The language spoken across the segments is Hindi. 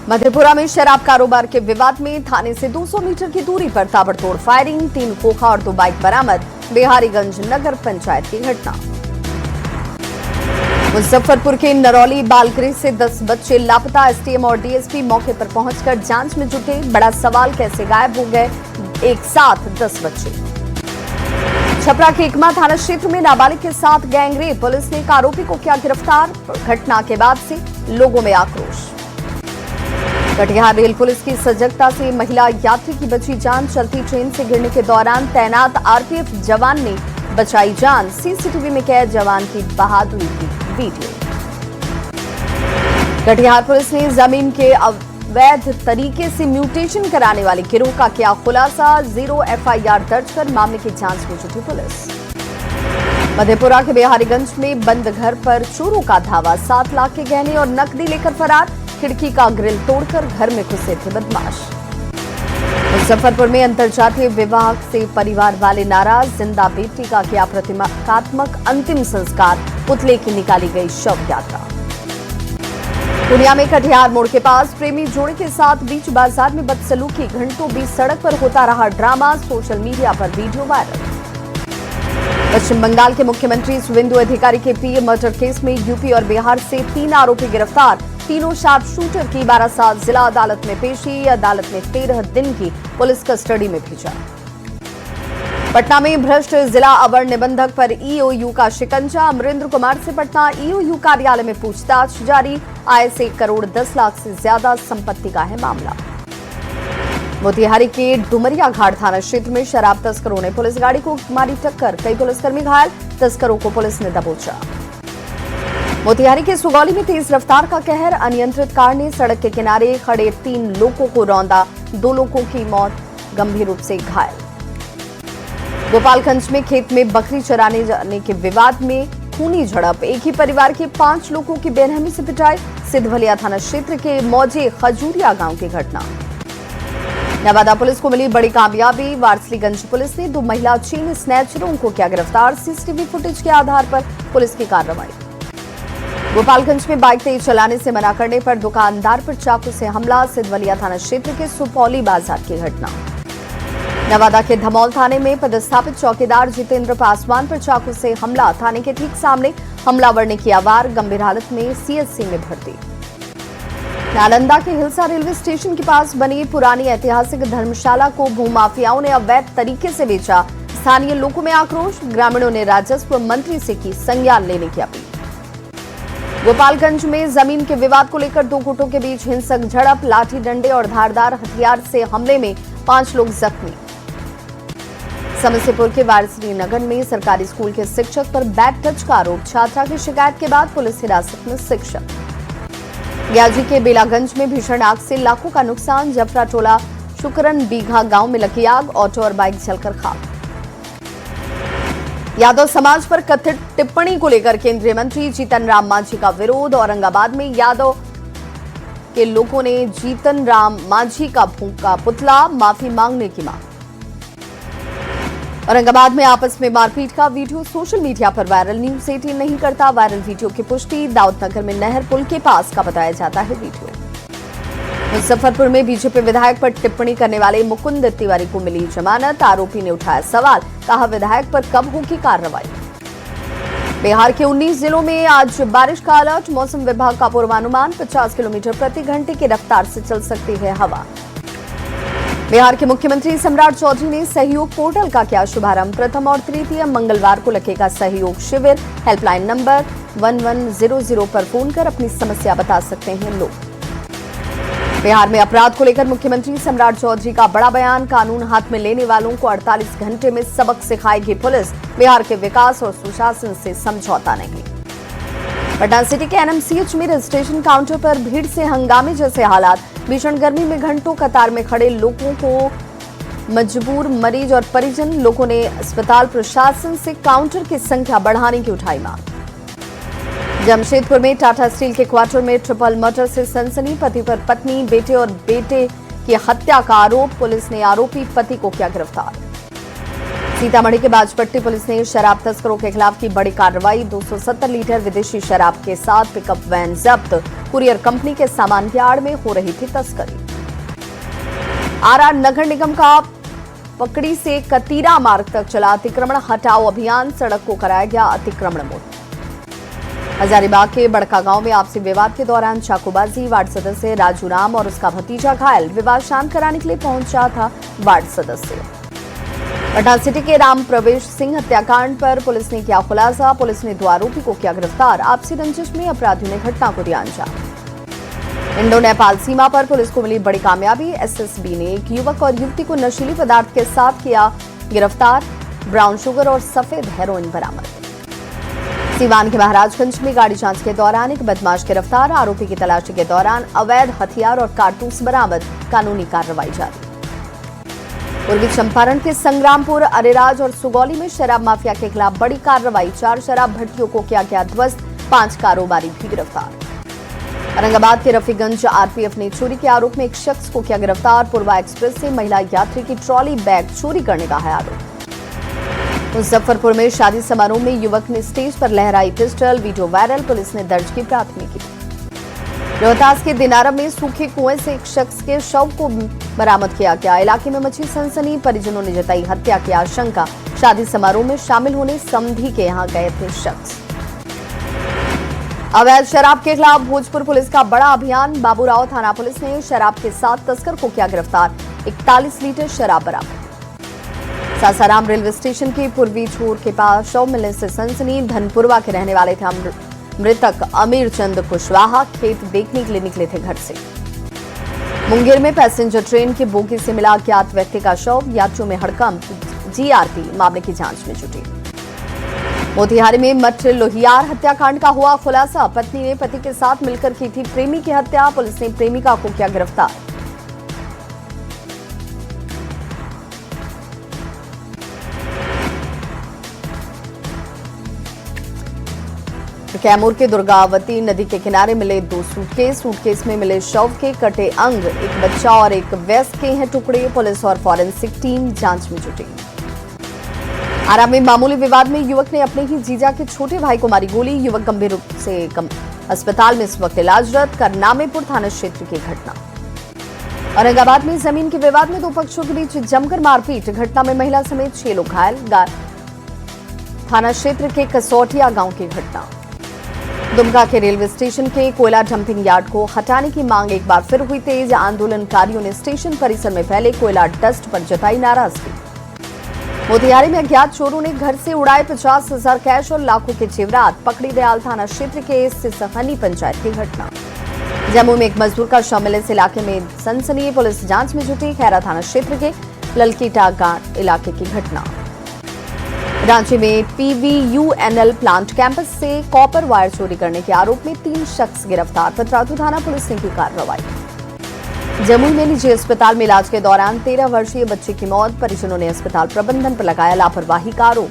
मधेपुरा में शराब कारोबार के विवाद में थाने से 200 मीटर की दूरी पर ताबड़तोड़ फायरिंग, 3 खोखा और 2 बाइक बरामद। बिहारीगंज नगर पंचायत की घटना। मुजफ्फरपुर के नरौली बालगृह से 10 बच्चे लापता। एसडीएम और डीएसपी मौके पर पहुंचकर जांच में जुटे। बड़ा सवाल, कैसे गायब हो गए एक साथ 10 बच्चे। छपरा के इकमा थाना क्षेत्र में नाबालिग के साथ गैंगरेप, पुलिस ने एक आरोपी को किया गिरफ्तार। घटना के बाद से लोगों में आक्रोश। कटिहार रेल पुलिस की सजगता से महिला यात्री की बची जान। चलती ट्रेन से गिरने के दौरान तैनात आरपीएफ जवान ने बचाई जान। सीसीटीवी में कैद जवान की बहादुरी की वीडियो। कटिहार पुलिस ने जमीन के अवैध तरीके से म्यूटेशन कराने वाले गिरोह का किया खुलासा। 0 एफआईआर दर्ज कर मामले की जांच में जुटी पुलिस। मधेपुरा के बिहारीगंज में बंद घर पर चोरों का धावा। 7 लाख के गहने और नकदी लेकर फरार। खिड़की का ग्रिल तोड़कर घर में घुसे थे बदमाश। मुजफ्फरपुर में अंतरजातीय विवाह से परिवार वाले नाराज। जिंदा बेटी का किया प्रतीकात्मक अंतिम संस्कार। पुतले की निकाली गई शव यात्रा। दुनिया में कटिहार मोड़ के पास प्रेमी जोड़े के साथ बीच बाजार में बदसलूकी। घंटों बीच सड़क पर होता रहा ड्रामा। सोशल मीडिया पर वीडियो वायरल। पश्चिम बंगाल के मुख्यमंत्री शुवेंदु अधिकारी के पीए मर्डर केस में यूपी और बिहार से 3 आरोपी गिरफ्तार। तीनों शार्प शूटर की 12 जिला अदालत में पेशी। अदालत ने 13 दिन की पुलिस कस्टडी में भेजा। पटना में भ्रष्ट जिला अवर निबंधक पर ईओयू का शिकंजा। अमरेंद्र कुमार से पटना ईओयू कार्यालय में पूछताछ जारी। आय से 1 करोड़ 10 लाख से ज्यादा संपत्ति का है मामला। मोतिहारी के डुमरिया घाट थाना क्षेत्र में शराब तस्करों ने पुलिस गाड़ी को मारी टक्कर। कई पुलिसकर्मी घायल। तस्करों को पुलिस ने दबोचा। मोतिहारी के सुगौली में तेज रफ्तार का कहर। अनियंत्रित कार ने सड़क के किनारे खड़े 3 लोगों को रौंदा। 2 लोगों की मौत, गंभीर रूप से घायल। गोपालगंज में खेत में बकरी चराने जाने के विवाद में खूनी झड़प। एक ही परिवार के 5 लोगों की बेरहमी से पिटाई। सिद्धवलिया थाना क्षेत्र के मौजे खजूरिया गांव की घटना। नवादा पुलिस को मिली बड़ी कामयाबी। वारसलीगंज पुलिस ने 2 महिला चेन स्नैचरों को किया गिरफ्तार। सीसीटीवी फुटेज के आधार पर पुलिस की कार्रवाई। गोपालगंज में बाइक तेज चलाने से मना करने पर दुकानदार पर चाकू से हमला। सिद्धवलिया थाना क्षेत्र के सुपौली बाजार की घटना। नवादा के धमौल थाने में पदस्थापित चौकीदार जितेंद्र पासवान पर चाकू से हमला। थाने के ठीक सामने हमलावर ने किया वार। गंभीर हालत में सीएचसी में भर्ती। नालंदा के हिलसा रेलवे स्टेशन के पास बनी पुरानी ऐतिहासिक धर्मशाला को भूमाफियाओं ने अवैध तरीके से बेचा। स्थानीय लोगों में आक्रोश। ग्रामीणों ने राजस्व मंत्री से की संज्ञान लेने की अपील। गोपालगंज में जमीन के विवाद को लेकर 2 गुटों के बीच हिंसक झड़प। लाठी डंडे और धारदार हथियार से हमले में 5 लोग जख्मी। समस्तीपुर के वारसी नगर में सरकारी स्कूल के शिक्षक पर बैड टच का आरोप। छात्रा की शिकायत के बाद पुलिस हिरासत में शिक्षक। ग्याजी के बेलागंज में भीषण आग से लाखों का नुकसान। जफरा टोला शुकरन बीघा गांव में लगी आग। ऑटो और बाइक जलकर खाक। यादव समाज पर कथित टिप्पणी को लेकर केंद्रीय मंत्री जीतन राम मांझी का विरोध। औरंगाबाद में यादव के लोगों ने जीतन राम मांझी का फूंका पुतला। माफी मांगने की मांग। औरंगाबाद में आपस में मारपीट का वीडियो सोशल मीडिया पर वायरल। न्यूज 18 नहीं करता वायरल वीडियो की पुष्टि। दाऊदनगर में नहर पुल के पास का बताया जाता है वीडियो। मुजफ्फरपुर में बीजेपी विधायक पर टिप्पणी करने वाले मुकुंद तिवारी को मिली जमानत। आरोपी ने उठाया सवाल, कहा विधायक पर कब होगी कार्रवाई। बिहार के 19 जिलों में आज बारिश का अलर्ट। मौसम विभाग का पूर्वानुमान 50 किलोमीटर प्रति घंटे की रफ्तार से चल सकती है हवा। बिहार के मुख्यमंत्री सम्राट चौधरी ने सहयोग पोर्टल का किया शुभारंभ। प्रथम और तृतीय मंगलवार को लगेगा सहयोग शिविर। हेल्पलाइन नंबर 1100 पर फोन कर अपनी समस्या बता सकते हैं लोग। बिहार में अपराध को लेकर मुख्यमंत्री सम्राट चौधरी का बड़ा बयान। कानून हाथ में लेने वालों को 48 घंटे में सबक सिखाएगी पुलिस। बिहार के विकास और सुशासन से समझौता नहीं। पटना सिटी के एनएमसीएच में रजिस्ट्रेशन काउंटर पर भीड़ से हंगामे जैसे हालात। भीषण गर्मी में घंटों कतार में खड़े लोगों को मजबूर मरीज और परिजन। लोगों ने अस्पताल प्रशासन से काउंटर की संख्या बढ़ाने की उठाई मांग। जमशेदपुर में टाटा स्टील के क्वार्टर में ट्रिपल मर्डर से सनसनी। पति पर पत्नी, बेटे और बेटे की हत्या का आरोप। पुलिस ने आरोपी पति को किया गिरफ्तार। सीतामढ़ी के बाजपट्टी पुलिस ने शराब तस्करों के खिलाफ की बड़ी कार्रवाई। 270 लीटर विदेशी शराब के साथ पिकअप वैन जब्त। कुरियर कंपनी के सामान की आड़ में हो रही थी तस्करी। आरा नगर निगम का पकड़ी से कतीरा मार्ग तक चला अतिक्रमण हटाओ अभियान। सड़क को कराया गया अतिक्रमण मुक्त। हजारीबाग के बड़का गांव में आपसी विवाद के दौरान चाकूबाजी। वार्ड सदस्य राजू राम और उसका भतीजा घायल। विवाद शांत कराने के लिए पहुंचा था वार्ड सदस्य। पटना सिटी के राम प्रवेश सिंह हत्याकांड पर पुलिस ने किया खुलासा। पुलिस ने 2 आरोपी को किया गिरफ्तार। आपसी रंजिश में अपराधियों ने घटना को दिया अंजाम। इंडो नेपाल सीमा पर पुलिस को मिली बड़ी कामयाबी। एसएसबी ने एक युवक और युवती को नशीली पदार्थ के साथ किया गिरफ्तार। ब्राउन शुगर और सफेद हेरोइन बरामद। सीवान के महाराजगंज में गाड़ी जांच के दौरान एक बदमाश गिरफ्तार। आरोपी की तलाशी के दौरान अवैध हथियार और कारतूस बरामद। कानूनी कार्रवाई जारी। पूर्वी चंपारण के संग्रामपुर, अरेराज और सुगौली में शराब माफिया के खिलाफ बड़ी कार्रवाई। 4 शराब भट्टियों को किया गया ध्वस्त। 5 कारोबारी भी गिरफ्तार। औरंगाबाद के रफीगंज आरपीएफ ने चोरी के आरोप में एक शख्स को किया गिरफ्तार। पूर्वा एक्सप्रेस से महिला यात्री की ट्रॉली बैग चोरी करने का है आरोप। मुजफ्फरपुर में शादी समारोह में युवक ने स्टेज पर लहराई पिस्टल। Video viral. पुलिस ने दर्ज की प्राथमिकी। रोहतास के दिनारा में सूखे कुएं से एक शख्स के शव को बरामद किया गया। इलाके में मची सनसनी। परिजनों ने जताई हत्या की आशंका। शादी समारोह में शामिल होने समधी के यहां गए थे शख्स। अवैध शराब के खिलाफ भोजपुर पुलिस का बड़ा अभियान। बाबूराव थाना पुलिस ने शराब के 7 तस्कर को किया गिरफ्तार। 41 लीटर शराब बरामद। सासाराम रेलवे स्टेशन के पूर्वी छोर के पास शव मिलने से सनसनी। धनपुरवा के रहने वाले थे मृतक अमीर चंद कुशवाहा। खेत देखने के लिए निकले थे घर से। मुंगेर में पैसेंजर ट्रेन की बोगी से मिला अज्ञात व्यक्ति का शव। यात्रियों में हड़कंप। जीआरपी मामले की जांच में जुटी। मोतिहारी में मठ लोहियार हत्याकांड का हुआ खुलासा। पत्नी ने पति के साथ मिलकर की थी प्रेमी की हत्या। पुलिस ने प्रेमिका को किया गिरफ्तार। कैमूर के दुर्गावती नदी के किनारे मिले 2 सूटकेस में मिले शव के कटे अंग। एक बच्चा और एक वयस्क के हैं टुकड़े। पुलिस और फॉरेंसिक टीम जांच में जुटी। आरा में मामूली विवाद में युवक ने अपने ही जीजा के छोटे भाई को मारी गोली। युवक गंभीर रूप से अस्पताल में इस वक्त इलाजरत। करनामेपुर थाना क्षेत्र की घटना। औरंगाबाद में जमीन के विवाद में 2 पक्षों के बीच जमकर मारपीट। घटना में महिला समेत 6 लोग घायल। थाना क्षेत्र के कसौटिया गांव की घटना। दुमका के रेलवे स्टेशन के कोयला डंपिंग यार्ड को हटाने की मांग एक बार फिर हुई तेज। आंदोलनकारियों ने स्टेशन परिसर में फैले कोयला डस्ट पर जताई नाराजगी। मोतिहारी में अज्ञात चोरों ने घर से उड़ाए 50,000 कैश और लाखों के जेवरात। पकड़ी दयाल थाना क्षेत्र के सिसहनी पंचायत की घटना। जम्मू में एक मजदूर का शव मिलने से इलाके में सनसनी। पुलिस जांच में जुटी। खैरा थाना क्षेत्र के ललकीटा गांव इलाके की घटना। रांची में पीवीयूएनएल प्लांट कैंपस से कॉपर वायर चोरी करने के आरोप में 3 शख्स गिरफ्तार। पतरातू थाना पुलिस ने की कार्रवाई। जमुई में निजी अस्पताल में इलाज के दौरान 13 वर्षीय बच्चे की मौत। परिजनों ने अस्पताल प्रबंधन पर लगाया लापरवाही का आरोप।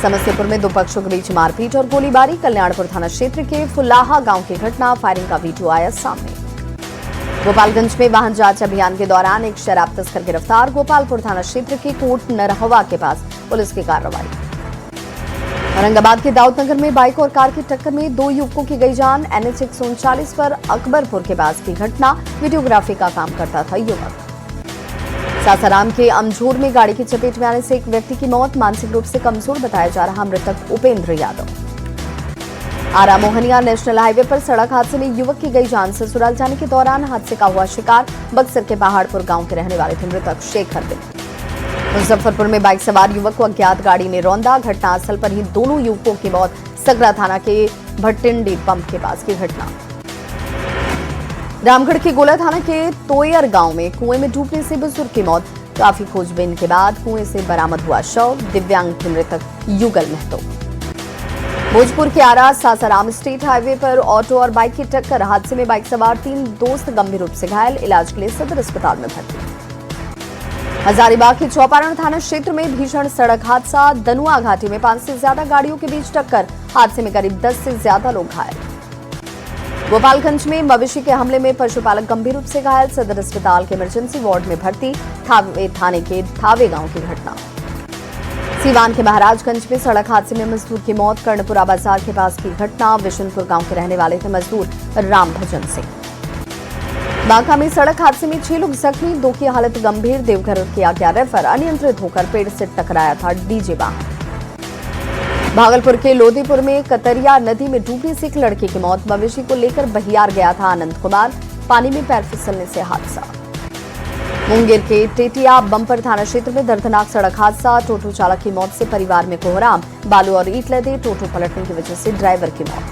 समस्तीपुर में 2 पक्षों के बीच मारपीट और गोलीबारी। कल्याणपुर थाना क्षेत्र के फुलाहा गांव की घटना। फायरिंग का वीडियो आया सामने। गोपालगंज में वाहन जांच अभियान के दौरान एक शराब तस्कर गिरफ्तार। गोपालपुर थाना क्षेत्र के कोट नरहवा के पास पुलिस की कार्रवाई। औरंगाबाद के दाऊदनगर में बाइक और कार की टक्कर में 2 युवकों की गई जान। NH 139 पर अकबरपुर के पास की घटना। वीडियोग्राफी का काम करता था युवक। सासाराम के अमझूर में गाड़ी की चपेट में आने से एक व्यक्ति की मौत। मानसिक रूप से कमजोर बताया जा रहा मृतक उपेंद्र यादव। आरा मोहनिया नेशनल हाईवे पर सड़क हादसे में युवक की गई जान। ससुराल जाने के दौरान हादसे का हुआ शिकार। बक्सर के पहाड़पुर गांव के रहने वाले थे मृतक शेखर दिन। मुजफ्फरपुर में बाइक सवार युवक को अज्ञात गाड़ी ने रौंदा। घटनास्थल पर ही दोनों युवकों की मौत। सगरा थाना के भट्टिंडी पंप के पास की घटना। रामगढ़ के गोला थाना के तोयर गांव में कुएं में डूबने से बुजुर्ग की मौत। काफी खोजबीन के बाद कुएं से बरामद हुआ शव। दिव्यांग के मृतक युगल महतो। भोजपुर के आरा सासाराम स्टेट हाईवे पर ऑटो और बाइक की टक्कर। हादसे में बाइक सवार 3 दोस्त गंभीर रूप से घायल। इलाज के लिए सदर अस्पताल में भर्ती। हजारीबाग के चौपारण थाना क्षेत्र में भीषण सड़क हादसा। दनुआ घाटी में 5 से ज्यादा गाड़ियों के बीच टक्कर। हादसे में करीब 10 से ज्यादा लोग घायल। गोपालगंज में मवेशी के हमले में पशुपालक गंभीर रूप से घायल, सदर अस्पताल के इमरजेंसी वार्ड में भर्ती। थावे थाने के थावे गांव की घटना। सीवान के महाराजगंज में सड़क हादसे में मजदूर की मौत, कर्णपुरा बाजार के पास की घटना। विशनपुर गांव के रहने वाले थे मजदूर राम भजन सिंह। बांका में सड़क हादसे में 6 लोग जख्मी, 2 की हालत गंभीर, देवघर किया गया रेफर। अनियंत्रित होकर पेड़ से टकराया था डीजे वाहन। भागलपुर के लोधीपुर में कतरिया नदी में डूबने से एक लड़के की मौत, मवेशी को लेकर बहियार गया था आनंद कुमार, पानी में पैर फिसलने से हादसा। मुंगेर के टेटिया बम्पर थाना क्षेत्र में दर्दनाक सड़क हादसा, टोटो चालक की मौत से परिवार में कोहराम, बालू और ईंट लदे, टोटो पलटने की वजह से ड्राइवर की मौत।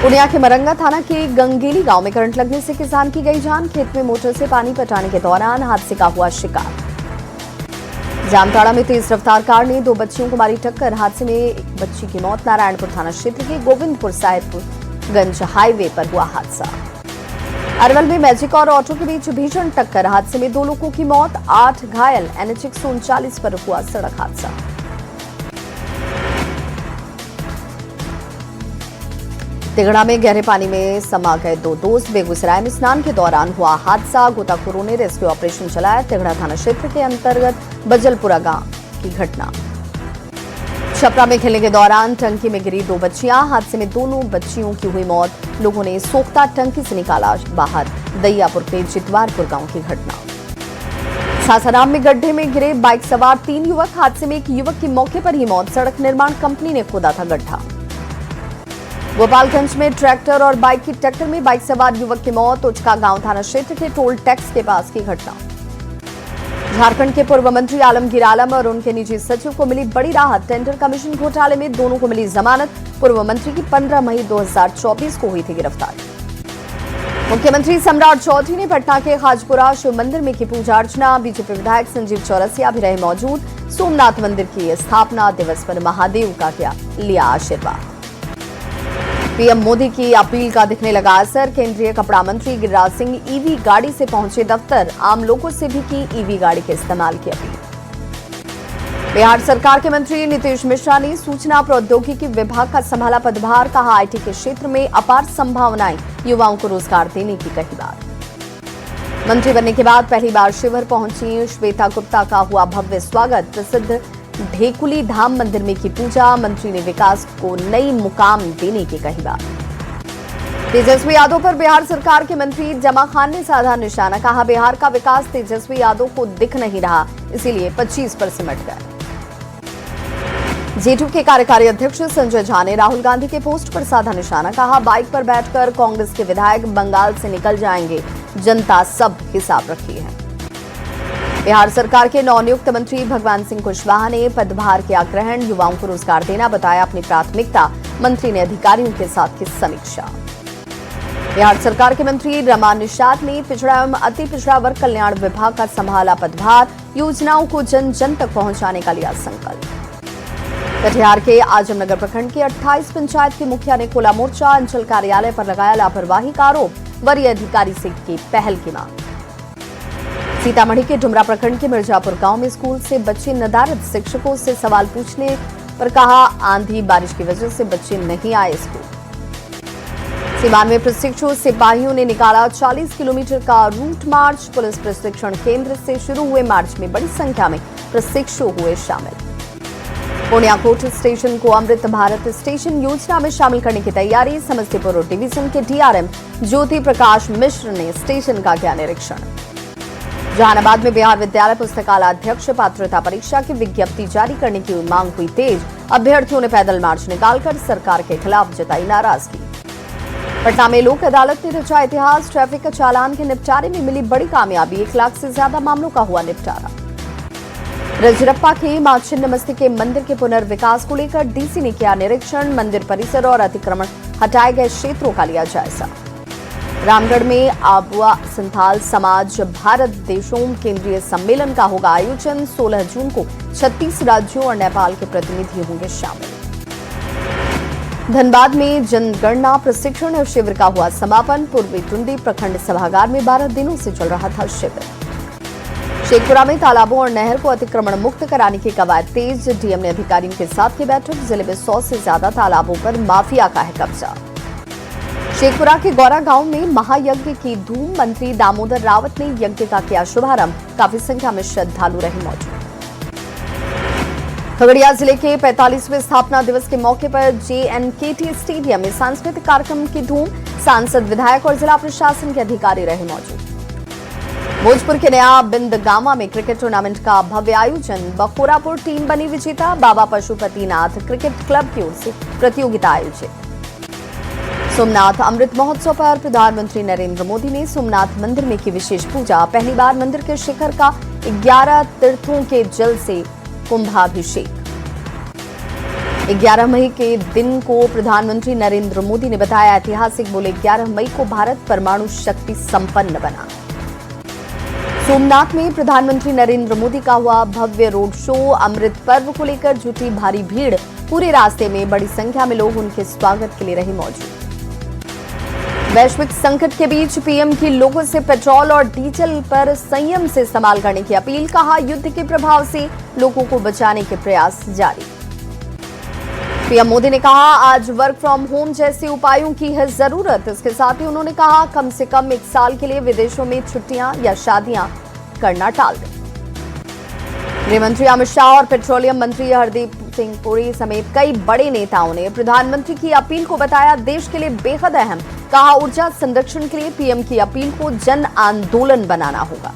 पूर्णिया के मरंगा थाना के गंगेली गांव में करंट लगने से किसान की गई जान, खेत में मोटर से पानी पटाने के दौरान हादसे का हुआ शिकार। जामताड़ा में तेज रफ्तार कार ने 2 बच्चियों को मारी टक्कर, हादसे में एक बच्ची की मौत। नारायणपुर थाना क्षेत्र के गोविंदपुर साहिबगंज हाईवे पर हुआ हादसा। अरवल में मैजिक और ऑटो के बीच भीषण टक्कर, हादसे में 2 लोगों की मौत, 8 घायल। NH 139 पर हुआ सड़क हादसा। तिगड़ा में गहरे पानी में समा गए 2 दोस्त, बेगूसराय में स्नान के दौरान हुआ हादसा, गोताखोरों ने रेस्क्यू ऑपरेशन चलाया। तिगड़ा थाना क्षेत्र के अंतर्गत बजलपुरा गांव की घटना। छपरा में खेलने के दौरान टंकी में गिरी 2 बच्चियां, हादसे में दोनों बच्चियों की हुई मौत, लोगों ने सोख्ता टंकी से निकाला बाहर। दैयापुर के जितवारपुर गांव की घटना। सासाराम में गड्ढे में गिरे बाइक सवार 3 युवक, हादसे में एक युवक की मौके पर ही मौत, सड़क निर्माण कंपनी ने खोदा था गड्ढा। गोपालगंज में ट्रैक्टर और बाइक की टक्कर में बाइक सवार युवक की मौत, उचका गांव थाना क्षेत्र के टोल टैक्स के पास की घटना। झारखंड के पूर्व मंत्री आलमगीर आलम और उनके निजी सचिव को मिली बड़ी राहत, टेंडर कमीशन घोटाले में दोनों को मिली जमानत। पूर्व मंत्री की 15 मई 2024 को हुई थी गिरफ्तारी। मुख्यमंत्री सम्राट चौधरी ने पटना के खाजपुरा शिव मंदिर में की पूजा अर्चना, बीजेपी विधायक संजीव चौरसिया भी रहे मौजूद। सोमनाथ मंदिर की स्थापना दिवस पर महादेव का लिया आशीर्वाद। पीएम मोदी की अपील का दिखने लगा असर, केंद्रीय कपड़ा मंत्री गिरिराज सिंह ईवी गाड़ी से पहुंचे दफ्तर, आम लोगों से भी की ईवी गाड़ी के इस्तेमाल की अपील। बिहार सरकार के मंत्री नीतीश मिश्रा ने सूचना प्रौद्योगिकी विभाग का संभाला पदभार, कहा आईटी के क्षेत्र में अपार संभावनाएं, युवाओं को रोजगार देने की कही बात। मंत्री बनने के बाद पहली बार शिवहर पहुंची श्वेता गुप्ता का हुआ भव्य स्वागत, प्रसिद्ध ढेकुली धाम मंदिर में की पूजा, मंत्री ने विकास को नई मुकाम देने की कही बात। तेजस्वी यादव पर बिहार सरकार के मंत्री जमा खान ने साधा निशाना, कहा बिहार का विकास तेजस्वी यादव को दिख नहीं रहा, इसीलिए 25 पर सिमट गए। जेटू के कार्यकारी अध्यक्ष संजय झा ने राहुल गांधी के पोस्ट पर साधा निशाना, कहा बाइक पर बैठकर कांग्रेस के विधायक बंगाल से निकल जाएंगे, जनता सब हिसाब रखी है। बिहार सरकार के नवनियुक्त मंत्री भगवान सिंह कुशवाहा ने पदभार किया ग्रहण, युवाओं को रोजगार देना बताया अपनी प्राथमिकता, मंत्री ने अधिकारियों के साथ की समीक्षा। बिहार सरकार के मंत्री रमा निषाद ने पिछड़ा एवं अति पिछड़ा वर्ग कल्याण विभाग का संभाला पदभार, योजनाओं को जन जन तक पहुंचाने का लिया संकल्प। कटिहार के आजमनगर प्रखंड के 28 पंचायत के मुखिया ने खोला मोर्चा, अंचल कार्यालय पर लगाया लापरवाही का आरोप, वरीय अधिकारी से की पहल की मांग। सीतामढ़ी के डुमरा प्रखंड के मिर्जापुर गांव में स्कूल से बच्चे नदारद, शिक्षकों से सवाल पूछने पर कहा आंधी बारिश की वजह से बच्चे नहीं आए स्कूल। सीवान में प्रशिक्षु सिपाहियों ने निकाला 40 किलोमीटर का रूट मार्च, पुलिस प्रशिक्षण केंद्र से शुरू हुए मार्च में बड़ी संख्या में प्रशिक्षु हुए शामिल। पूर्णिया कोर्ट स्टेशन को अमृत भारत स्टेशन योजना में शामिल करने की तैयारी, समस्तीपुर डिवीजन के डीआरएम ज्योति प्रकाश मिश्र ने स्टेशन का किया निरीक्षण। जहानाबाद में बिहार विद्यालय पुस्तकालय अध्यक्ष पात्रता परीक्षा की विज्ञप्ति जारी करने की मांग हुई तेज, अभ्यर्थियों ने पैदल मार्च निकालकर सरकार के खिलाफ जताई नाराजगी। पटना में लोक अदालत ने रचा इतिहास, ट्रैफिक चालान के निपटारे में मिली बड़ी कामयाबी, 1 लाख से ज्यादा मामलों का हुआ निपटारा। रजरप्पा के मां छिन्नमस्ती के मंदिर के पुनर्विकास को लेकर डीसी ने किया निरीक्षण, मंदिर परिसर और अतिक्रमण हटाए गए क्षेत्रों का लिया जायजा। रामगढ़ में आबुआ संथाल समाज भारत देशों केंद्रीय सम्मेलन का होगा आयोजन, 16 जून को 36 राज्यों और नेपाल के प्रतिनिधि होंगे शामिल। धनबाद में जनगणना प्रशिक्षण शिविर का हुआ समापन, पूर्वी टुंडी प्रखंड सभागार में 12 दिनों से चल रहा था शिविर। शेखपुरा में तालाबों और नहर को अतिक्रमण मुक्त कराने की कवायद तेज, डीएम ने अधिकारियों के साथ की बैठक, जिले में 100 से ज्यादा तालाबों पर माफिया का है कब्जा। शेखपुरा के गौरा गांव में महायज्ञ की धूम। मंत्री दामोदर रावत ने यज्ञ का किया शुभारंभ। काफी संख्या में श्रद्धालु रहे मौजूद। खगड़िया जिले के 45वें स्थापना दिवस के मौके पर JNKT स्टेडियम में सांस्कृतिक कार्यक्रम की धूम। सांसद, विधायक और जिला प्रशासन के अधिकारी रहे मौजूद। भोजपुर के नया बिंदगामा में क्रिकेट टूर्नामेंट का भव्य आयोजन। बखोरापुर टीम बनी विजेता। बाबा पशुपतिनाथ क्रिकेट क्लब की ओर से प्रतियोगिता आयोजित। सोमनाथ अमृत महोत्सव पर प्रधानमंत्री नरेंद्र मोदी ने सोमनाथ मंदिर में की विशेष पूजा। पहली बार मंदिर के शिखर का 11 तीर्थों के जल से कुंभाभिषेक। 11 मई के दिन को प्रधानमंत्री नरेंद्र मोदी ने बताया ऐतिहासिक। बोले 11 मई को भारत परमाणु शक्ति संपन्न बना। सोमनाथ में प्रधानमंत्री नरेंद्र मोदी का हुआ भव्य रोड शो। अमृत पर्व को लेकर जुटी भारी भीड़। पूरे रास्ते में बड़ी संख्या में लोग उनके स्वागत के लिए रहे मौजूद। वैश्विक संकट के बीच पीएम की लोगों से पेट्रोल और डीजल पर संयम से इस्तेमाल करने की अपील। कहा, युद्ध के प्रभाव से लोगों को बचाने के प्रयास जारी। पीएम मोदी ने कहा, आज वर्क फ्रॉम होम जैसे उपायों की है जरूरत। इसके साथ ही उन्होंने कहा, कम से कम 1 साल के लिए विदेशों में छुट्टियां या शादियां करना टाल दें। गृह मंत्री अमित शाह और पेट्रोलियम मंत्री हरदीप सिंह पुरी समेत कई बड़े नेताओं ने प्रधानमंत्री की अपील को बताया देश के लिए बेहद अहम। कहा, ऊर्जा संरक्षण के लिए पीएम की अपील को जन आंदोलन बनाना होगा।